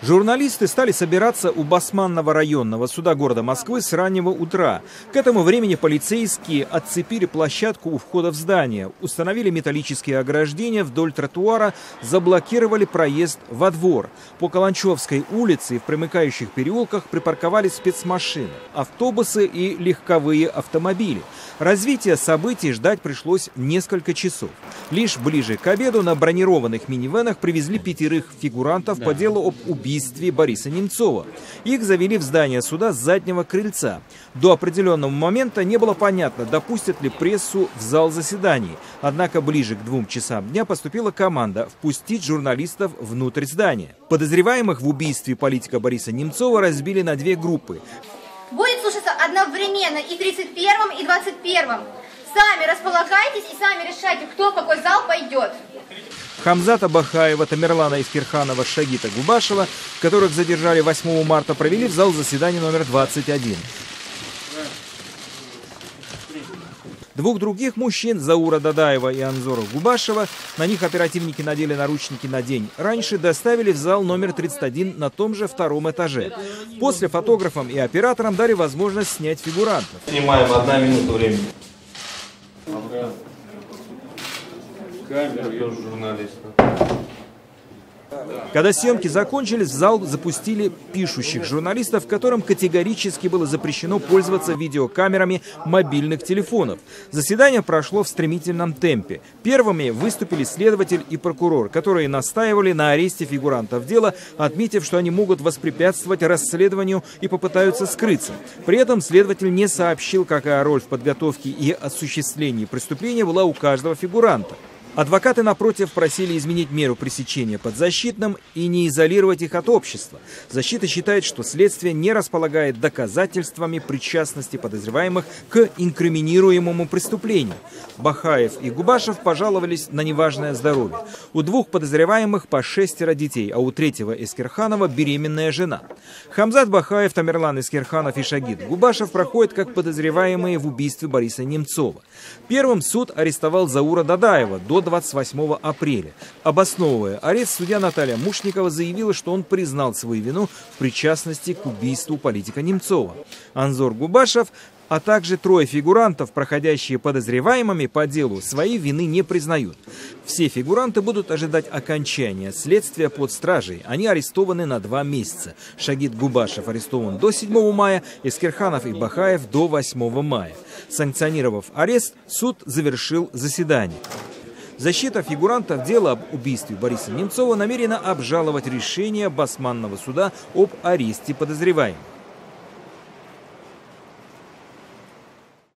Журналисты стали собираться у Басманного районного суда города Москвы с раннего утра. К этому времени полицейские отцепили площадку у входа в здание, установили металлические ограждения вдоль тротуара, заблокировали проезд во двор. По Каланчевской улице и в примыкающих переулках припарковались спецмашины, автобусы и легковые автомобили. Развития событий ждать пришлось несколько часов. Лишь ближе к обеду на бронированных минивэнах привезли 5 фигурантов по делу об убийстве Бориса Немцова. Их завели в здание суда с заднего крыльца. До определенного момента не было понятно, допустят ли прессу в зал заседаний. Однако ближе к 2 часам дня поступила команда впустить журналистов внутрь здания. Подозреваемых в убийстве политика Бориса Немцова разбили на 2 группы. Будет слушаться одновременно и 31-м, и 21-м. Сами располагайтесь и сами решайте, кто в какой зал пойдет. Хамзата Бахаева, Тамерлана Искирханова, Шагита Губашева, которых задержали 8 марта, провели в зал заседания номер 21. 2 других мужчин, Заура Дадаева и Анзора Губашева, на них оперативники надели наручники на день раньше, доставили в зал номер 31 на том же 2-м этаже. После фотографам и операторам дали возможность снять фигурантов. Снимаем 1 минута времени. Камера, журналиста. Когда съемки закончились, в зал запустили пишущих журналистов, которым категорически было запрещено пользоваться видеокамерами мобильных телефонов. Заседание прошло в стремительном темпе. Первыми выступили следователь и прокурор, которые настаивали на аресте фигурантов дела, отметив, что они могут воспрепятствовать расследованию и попытаются скрыться. При этом следователь не сообщил, какая роль в подготовке и осуществлении преступления была у каждого фигуранта. Адвокаты, напротив, просили изменить меру пресечения подзащитным и не изолировать их от общества. Защита считает, что следствие не располагает доказательствами причастности подозреваемых к инкриминируемому преступлению. Бахаев и Губашев пожаловались на неважное здоровье. У 2 подозреваемых по 6 детей, а у 3-го Искирханова беременная жена. Хамзат Бахаев, Тамерлан Искирханов и Шагит Губашев проходят как подозреваемые в убийстве Бориса Немцова. Первым суд арестовал Заура Дадаева до 28 апреля. Обосновывая арест, судья Наталья Мушникова заявила, что он признал свою вину в причастности к убийству политика Немцова. Анзор Губашев, а также 3 фигурантов, проходящие подозреваемыми по делу, своей вины не признают. Все фигуранты будут ожидать окончания следствия под стражей. Они арестованы на 2 месяца. Шагит Губашев арестован до 7 мая, Искирханов и Бахаев до 8 мая. Санкционировав арест, суд завершил заседание. Защита фигурантов дела об убийстве Бориса Немцова намерена обжаловать решение Басманного суда об аресте подозреваемых.